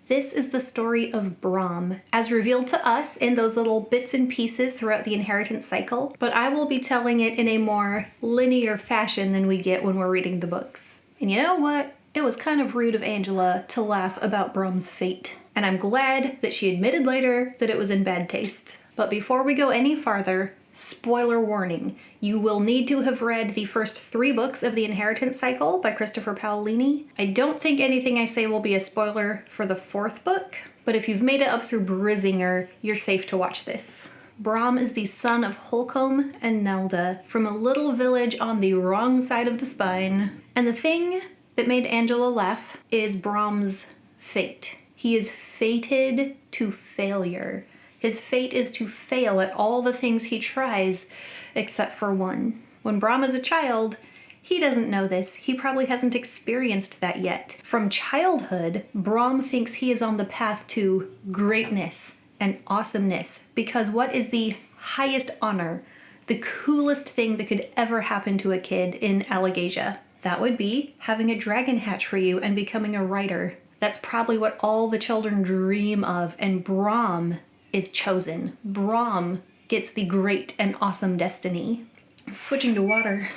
This is the story of Brom, as revealed to us in those little bits and pieces throughout the inheritance cycle, but I will be telling it in a more linear fashion than we get when we're reading the books. And you know what? It was kind of rude of Angela to laugh about Brom's fate, and I'm glad that she admitted later that it was in bad taste. But before we go any farther, spoiler warning, you will need to have read the first 3 books of the Inheritance Cycle by Christopher Paolini. I don't think anything I say will be a spoiler for the 4th book, but if you've made it up through Brizinger, you're safe to watch this. Brom is the son of Holcomb and Nelda from a little village on the wrong side of the spine. And the thing that made Angela laugh is Brom's fate. He is fated to failure. His fate is to fail at all the things he tries, except for one. When Brom is a child, he doesn't know this. He probably hasn't experienced that yet. From childhood, Brom thinks he is on the path to greatness and awesomeness, because what is the highest honor, the coolest thing that could ever happen to a kid in Allegasia? That would be having a dragon hatch for you and becoming a writer. That's probably what all the children dream of, and Brom is chosen. Brom gets the great and awesome destiny. Switching to water.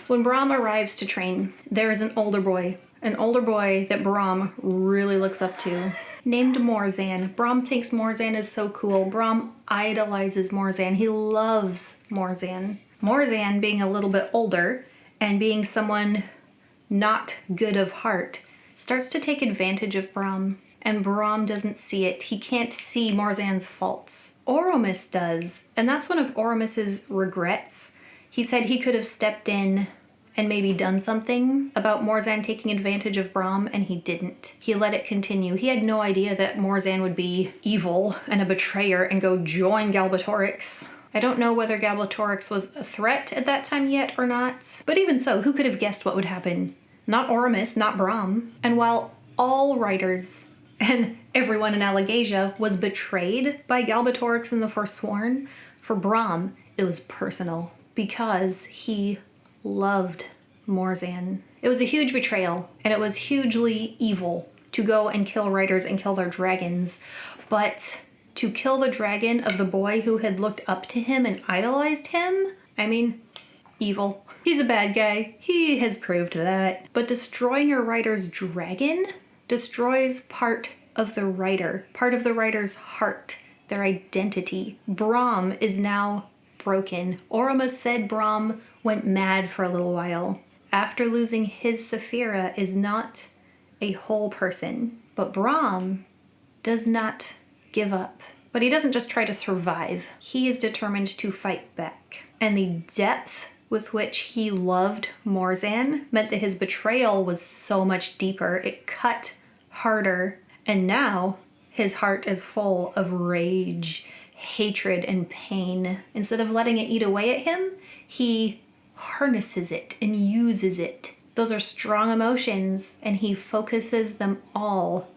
When Brom arrives to train, there is an older boy that Brom really looks up to, named Morzan. Brom thinks Morzan is so cool. Brom idolizes Morzan. He loves Morzan. Morzan, being a little bit older and being someone not good of heart, starts to take advantage of Brom. And Brom doesn't see it. He can't see Morzan's faults. Oromis does, and that's one of Oromis's regrets. He said he could have stepped in and maybe done something about Morzan taking advantage of Brom, and he didn't. He let it continue. He had no idea that Morzan would be evil and a betrayer and go join Galbatorix. I don't know whether Galbatorix was a threat at that time yet or not, but even so, who could have guessed what would happen? Not Oromis, not Brom. And while all writers and everyone in Allegasia was betrayed by Galbatorix in the Forsworn, for Brom, it was personal because he loved Morzan. It was a huge betrayal, and it was hugely evil to go and kill riders and kill their dragons, but to kill the dragon of the boy who had looked up to him and idolized him, I mean, evil. He's a bad guy. He has proved that. But destroying a rider's dragon destroys part of the writer's heart, their identity. Brom is now broken. Oromis said Brom went mad for a little while. After losing his Saphira is not a whole person. But Brom does not give up. But he doesn't just try to survive. He is determined to fight back. And the depth with which he loved Morzan meant that his betrayal was so much deeper. It cut harder, and now his heart is full of rage, hatred, and pain. Instead of letting it eat away at him, he harnesses it and uses it. Those are strong emotions, and he focuses them all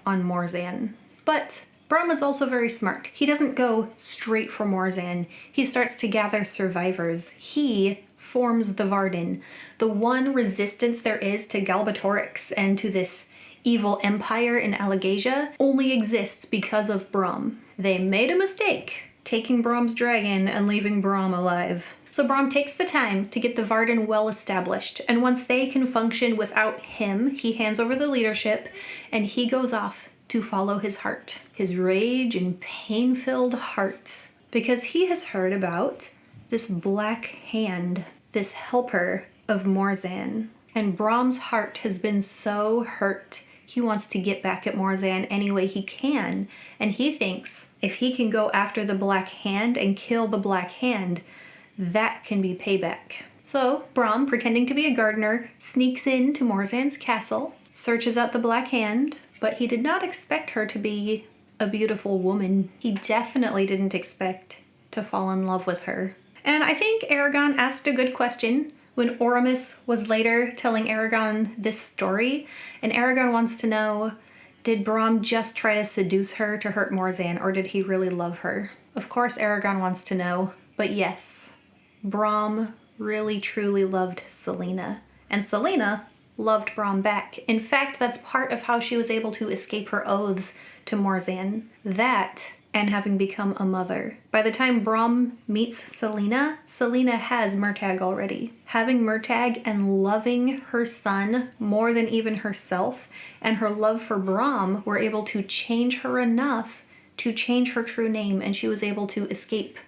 on Morzan. But Brom is also very smart. He doesn't go straight for Morzan. He starts to gather survivors. He forms the Varden. The one resistance there is to Galbatorix and to this evil empire in Allegasia only exists because of Brom. They made a mistake taking Brom's dragon and leaving Brom alive. So Brom takes the time to get the Varden well established, and once they can function without him, he hands over the leadership and he goes off to follow his heart, his rage and pain-filled heart, because he has heard about this Black Hand, this helper of Morzan. And Brom's heart has been so hurt, he wants to get back at Morzan any way he can, and he thinks if he can go after the Black Hand and kill the Black Hand, that can be payback. So Brom, pretending to be a gardener, sneaks into Morzan's castle, searches out the Black Hand, but he did not expect her to be a beautiful woman. He definitely didn't expect to fall in love with her. And I think Eragon asked a good question when Oromis was later telling Eragon this story, and Eragon wants to know, did Brom just try to seduce her to hurt Morzan, or did he really love her? Of course Eragon wants to know, but yes, Brom really truly loved Selena, and Selena loved Brom back. In fact, that's part of how she was able to escape her oaths to Morzan. That, and having become a mother. By the time Brom meets Selena, Selena has Murtagh already. Having Murtagh and loving her son more than even herself, and her love for Brom were able to change her enough to change her true name, and she was able to escape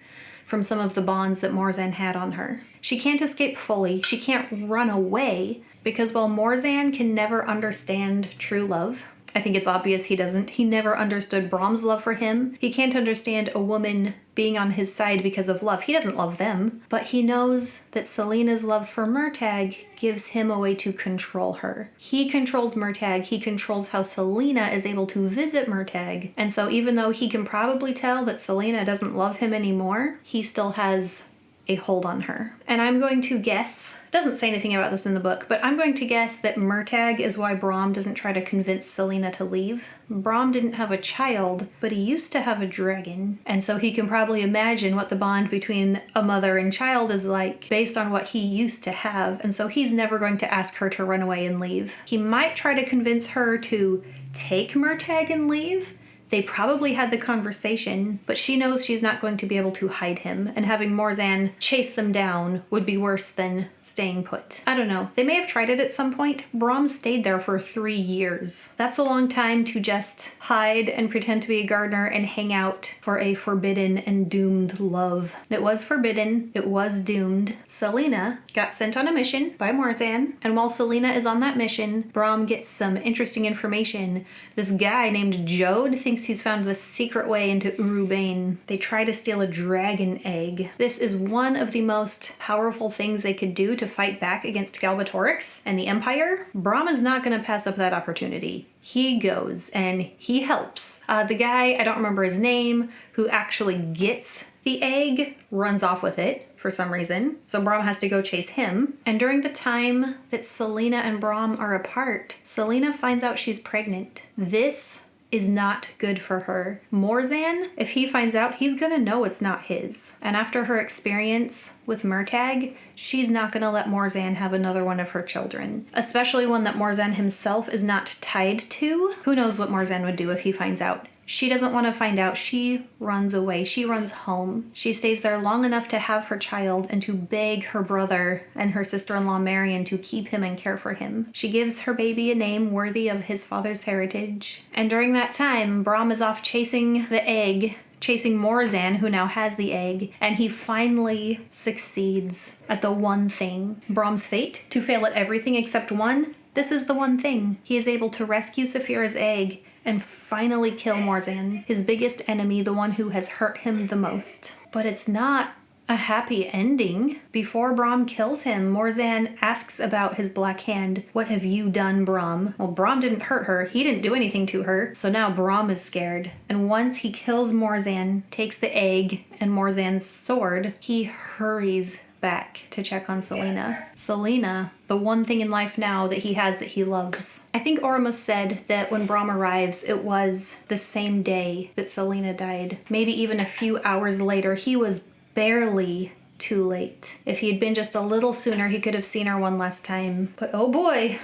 from some of the bonds that Morzan had on her. She can't escape fully. She can't run away, because while Morzan can never understand true love, I think it's obvious he doesn't. He never understood Brom's love for him. He can't understand a woman being on his side because of love. He doesn't love them. But he knows that Selena's love for Murtagh gives him a way to control her. He controls Murtagh. He controls how Selena is able to visit Murtagh. And so even though he can probably tell that Selena doesn't love him anymore, he still has a hold on her. And I'm going to guess, doesn't say anything about this in the book, but I'm going to guess that Murtagh is why Brom doesn't try to convince Selena to leave. Brom didn't have a child, but he used to have a dragon, and so he can probably imagine what the bond between a mother and child is like based on what he used to have, and so he's never going to ask her to run away and leave. He might try to convince her to take Murtagh and leave. They probably had the conversation, but she knows she's not going to be able to hide him, and having Morzan chase them down would be worse than staying put. I don't know. They may have tried it at some point. Brom stayed there for 3 years. That's a long time to just hide and pretend to be a gardener and hang out for a forbidden and doomed love. It was forbidden. It was doomed. Selena got sent on a mission by Morzan, and while Selena is on that mission, Brom gets some interesting information. This guy named Jode thinks he's found the secret way into Urubane. They try to steal a dragon egg. This is one of the most powerful things they could do to fight back against Galbatorix and the Empire. Brom is not going to pass up that opportunity. He goes and he helps. The guy, I don't remember his name, who actually gets the egg, runs off with it for some reason. So Brom has to go chase him. And during the time that Selena and Brom are apart, Selena finds out she's pregnant. This is not good for her. Morzan, if he finds out, he's gonna know it's not his. And after her experience with Murtagh, she's not gonna let Morzan have another one of her children. Especially one that Morzan himself is not tied to. Who knows what Morzan would do if he finds out. She doesn't want to find out. She runs away. She runs home. She stays there long enough to have her child and to beg her brother and her sister-in-law Marion to keep him and care for him. She gives her baby a name worthy of his father's heritage. And during that time, Brom is off chasing the egg, chasing Morzan, who now has the egg, and he finally succeeds at the one thing. Brom's fate, to fail at everything except one. This is the one thing. He is able to rescue Saphira's egg and finally kill Morzan, his biggest enemy, the one who has hurt him the most. But it's not a happy ending. Before Brom kills him, Morzan asks about his black hand. What have you done, Brom? Well, Brom didn't hurt her. He didn't do anything to her. So now Brom is scared. And once he kills Morzan, takes the egg and Morzan's sword, he hurries back to check on Selena. Selena, the one thing in life now that he has that he loves. I think Oramos said that when Brom arrives, it was the same day that Selena died. Maybe even a few hours later. He was barely too late. If he had been just a little sooner, he could have seen her one last time. But oh boy,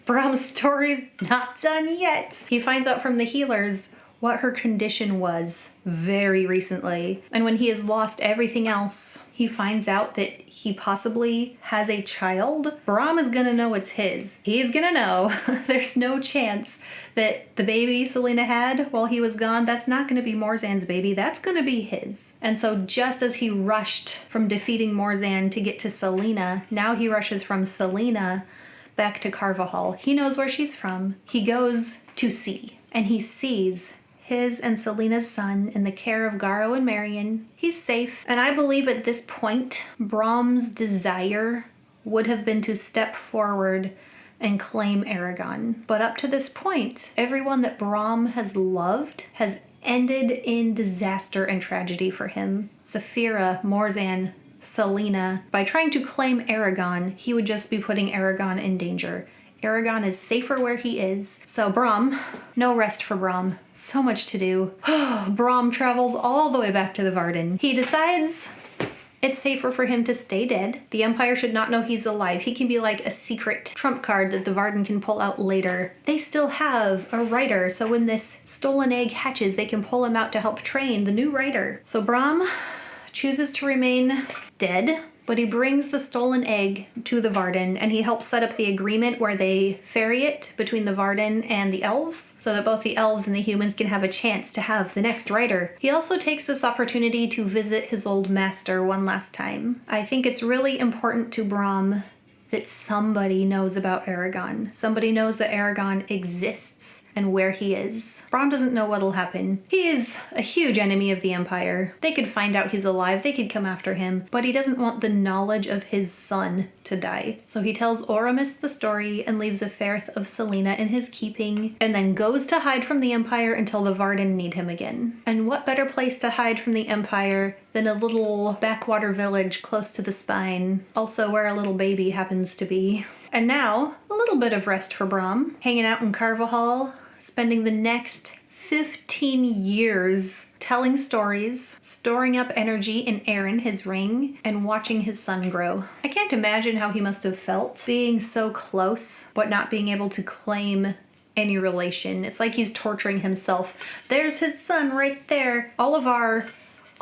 Brom's story's not done yet. He finds out from the healers what her condition was very recently. And when he has lost everything else, he finds out that he possibly has a child. Brom is gonna know it's his. He's gonna know. There's no chance that the baby Selena had while he was gone, that's not gonna be Morzan's baby, that's gonna be his. And so just as he rushed from defeating Morzan to get to Selena, now he rushes from Selena back to Carvajal. He knows where she's from. He goes to see, and he sees his and Selena's son in the care of Garo and Marion. He's safe. And I believe at this point, Brom's desire would have been to step forward and claim Eragon. But up to this point, everyone that Brom has loved has ended in disaster and tragedy for him. Saphira, Morzan, Selena. By trying to claim Eragon, he would just be putting Eragon in danger. Eragon is safer where he is. So Brom, no rest for Brom. So much to do. Brom travels all the way back to the Varden. He decides It's safer for him to stay dead. The Empire should not know he's alive. He can be like a secret trump card that the Varden can pull out later. They still have a writer, so when this stolen egg hatches, they can pull him out to help train the new writer. So Brom chooses to remain dead, but he brings the stolen egg to the Varden, and he helps set up the agreement where they ferry it between the Varden and the elves, so that both the elves and the humans can have a chance to have the next writer. He also takes this opportunity to visit his old master one last time. I think it's really important to Brom that somebody knows about Eragon. Somebody knows that Eragon exists and where he is. Brom doesn't know what'll happen. He is a huge enemy of the Empire. They could find out he's alive, they could come after him, but he doesn't want the knowledge of his son to die. So he tells Oramus the story and leaves a Fairth of Selena in his keeping, and then goes to hide from the Empire until the Varden need him again. And what better place to hide from the Empire than a little backwater village close to the Spine, also where a little baby happens to be. And now, a little bit of rest for Brom, hanging out in Carvajal, spending the next 15 years telling stories, storing up energy in Aaron, his ring, and watching his son grow. I can't imagine how he must have felt being so close, but not being able to claim any relation. It's like he's torturing himself. There's his son right there. All of our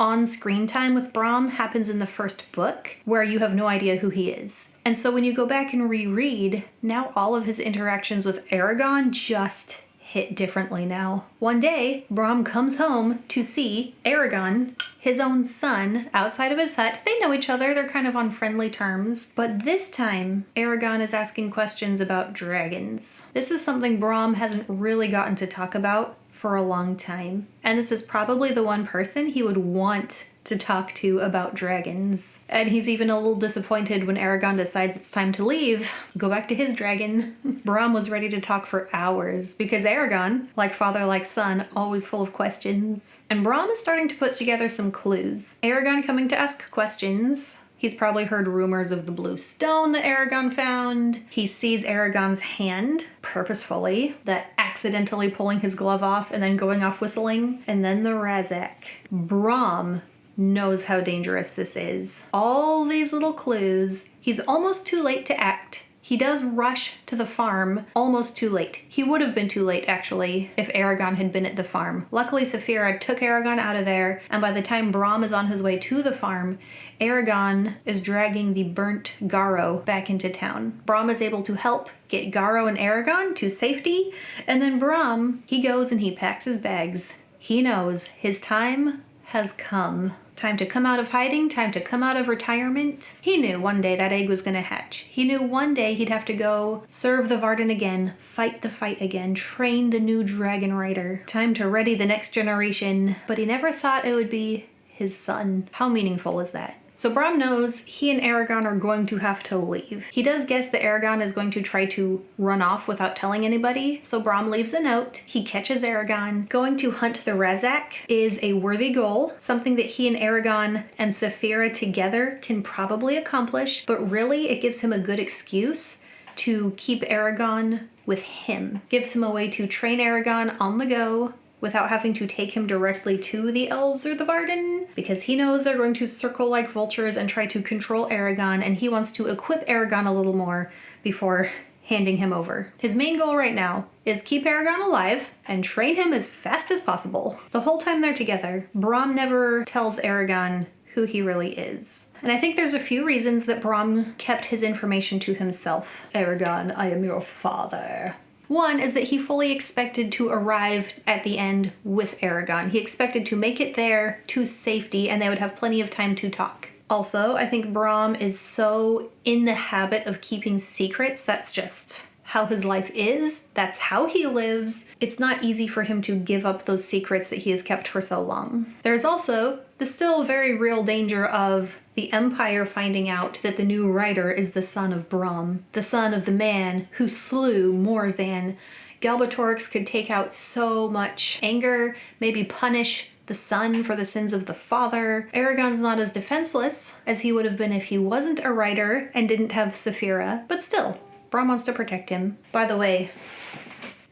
on-screen time with Brom happens in the first book, where you have no idea who he is. And so when you go back and reread, now all of his interactions with Eragon just hit differently now. One day, Brom comes home to see Eragon, his own son, outside of his hut. They know each other, they're kind of on friendly terms. But this time, Eragon is asking questions about dragons. This is something Brom hasn't really gotten to talk about for a long time. And this is probably the one person he would want to talk to about dragons. And he's even a little disappointed when Eragon decides it's time to leave, go back to his dragon. Brom was ready to talk for hours because Eragon, like father, like son, always full of questions. And Brom is starting to put together some clues. Eragon coming to ask questions. He's probably heard rumors of the blue stone that Eragon found. He sees Eragon's hand purposefully, that accidentally pulling his glove off and then going off whistling. And then the Razak. Brom knows how dangerous this is. All these little clues. He's almost too late to act. He does rush to the farm almost too late. He would have been too late, actually, if Eragon had been at the farm. Luckily, Saphira took Eragon out of there, and by the time Brom is on his way to the farm, Eragon is dragging the burnt Garo back into town. Brom is able to help get Garo and Eragon to safety, and then Brom, he goes and he packs his bags. He knows his time has come. Time to come out of hiding, time to come out of retirement. He knew one day that egg was gonna hatch. He knew one day he'd have to go serve the Varden again, fight the fight again, train the new dragon rider. Time to ready the next generation, but he never thought it would be his son. How meaningful is that? So Brom knows he and Eragon are going to have to leave. He does guess that Eragon is going to try to run off without telling anybody, so Brom leaves a note. He catches Eragon. Going to hunt the Razak is a worthy goal, something that he and Eragon and Saphira together can probably accomplish, but really it gives him a good excuse to keep Eragon with him. Gives him a way to train Eragon on the go, without having to take him directly to the elves or the Varden, because he knows they're going to circle like vultures and try to control Eragon, and he wants to equip Eragon a little more before handing him over. His main goal right now is keep Eragon alive and train him as fast as possible. The whole time they're together, Brom never tells Eragon who he really is. And I think there's a few reasons that Brom kept his information to himself. Eragon, I am your father. One is that he fully expected to arrive at the end with Eragon. He expected to make it there to safety and they would have plenty of time to talk. Also, I think Brom is so in the habit of keeping secrets. That's just how his life is. That's how he lives. It's not easy for him to give up those secrets that he has kept for so long. There's also the still very real danger of the Empire finding out that the new writer is the son of Brom, the son of the man who slew Morzan. Galbatorix could take out so much anger, maybe punish the son for the sins of the father. Eragon's not as defenseless as he would have been if he wasn't a writer and didn't have Saphira, but still, Brom wants to protect him. By the way,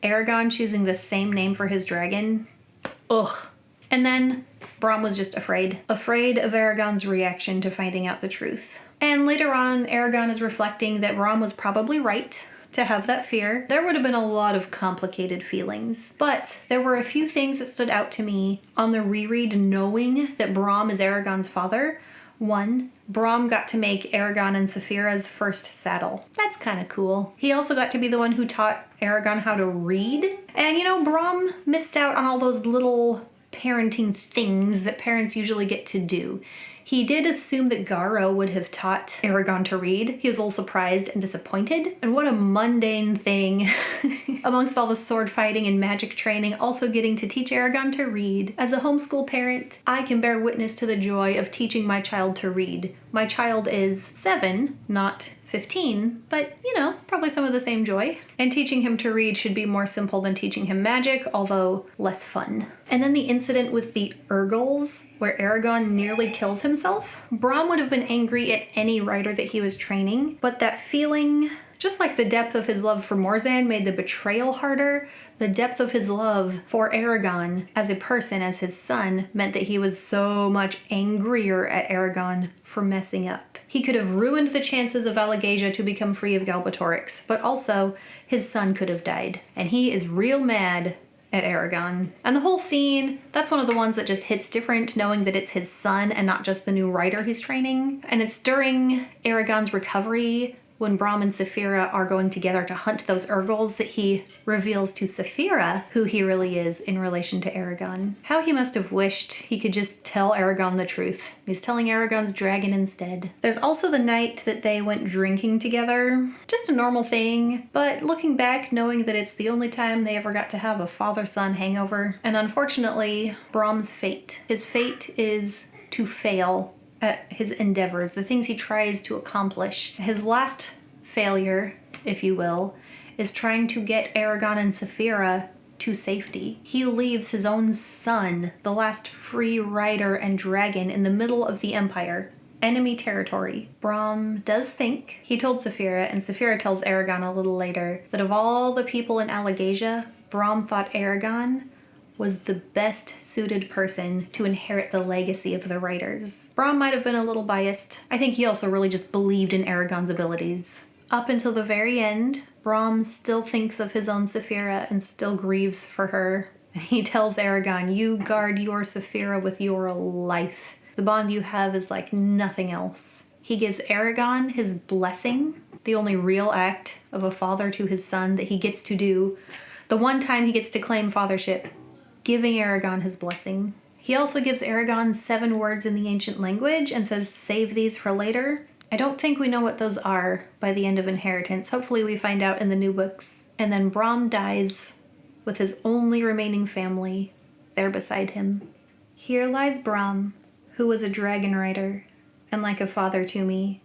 Eragon choosing the same name for his dragon, ugh. And then Brom was just afraid of Eragon's reaction to finding out the truth. And later on, Eragon is reflecting that Brom was probably right to have that fear. There would have been a lot of complicated feelings, but there were a few things that stood out to me on the reread knowing that Brom is Eragon's father. One, Brom got to make Eragon and Saphira's first saddle. That's kind of cool. He also got to be the one who taught Eragon how to read. And you know, Brom missed out on all those little parenting things that parents usually get to do. He did assume that Garo would have taught Eragon to read. He was a little surprised and disappointed. And what a mundane thing amongst all the sword fighting and magic training, also getting to teach Eragon to read. As a homeschool parent, I can bear witness to the joy of teaching my child to read. My child is 7, not 15, but you know, probably some of the same joy. And teaching him to read should be more simple than teaching him magic, although less fun. And then the incident with the Urgles, where Eragon nearly kills himself. Brom would have been angry at any writer that he was training, but that feeling, just like the depth of his love for Morzan made the betrayal harder, the depth of his love for Eragon as a person, as his son, meant that he was so much angrier at Eragon for messing up. He could have ruined the chances of Alagasia to become free of Galbatorix, but also his son could have died. And he is real mad at Eragon. And the whole scene, that's one of the ones that just hits different, knowing that it's his son and not just the new writer he's training. And it's during Eragon's recovery, when Brom and Saphira are going together to hunt those Urgles, that he reveals to Saphira who he really is in relation to Eragon. How he must have wished he could just tell Eragon the truth. He's telling Eragon's dragon instead. There's also the night that they went drinking together. Just a normal thing, but looking back, knowing that it's the only time they ever got to have a father-son hangover. And unfortunately, Brom's fate. His fate is to fail at his endeavors, the things he tries to accomplish. His last failure, if you will, is trying to get Eragon and Saphira to safety. He leaves his own son, the last free rider and dragon, in the middle of the Empire. Enemy territory. Brom does think. He told Saphira, and Saphira tells Eragon a little later, that of all the people in Alagasia, Brom thought Eragon was the best suited person to inherit the legacy of the writers. Brom might have been a little biased. I think he also really just believed in Eragon's abilities. Up until the very end, Brom still thinks of his own Saphira and still grieves for her. He tells Eragon, "You guard your Saphira with your life. The bond you have is like nothing else." He gives Eragon his blessing, the only real act of a father to his son that he gets to do, the one time he gets to claim fathership, giving Eragon his blessing. He also gives Eragon 7 words in the ancient language and says, "Save these for later." I don't think we know what those are by the end of Inheritance. Hopefully we find out in the new books. And then Brom dies with his only remaining family there beside him. Here lies Brom, who was a dragon rider and like a father to me.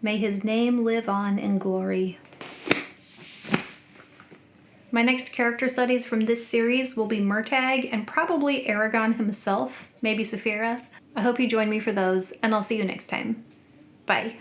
May his name live on in glory. My next character studies from this series will be Murtagh and probably Eragon himself, maybe Saphira. I hope you join me for those, and I'll see you next time. Bye.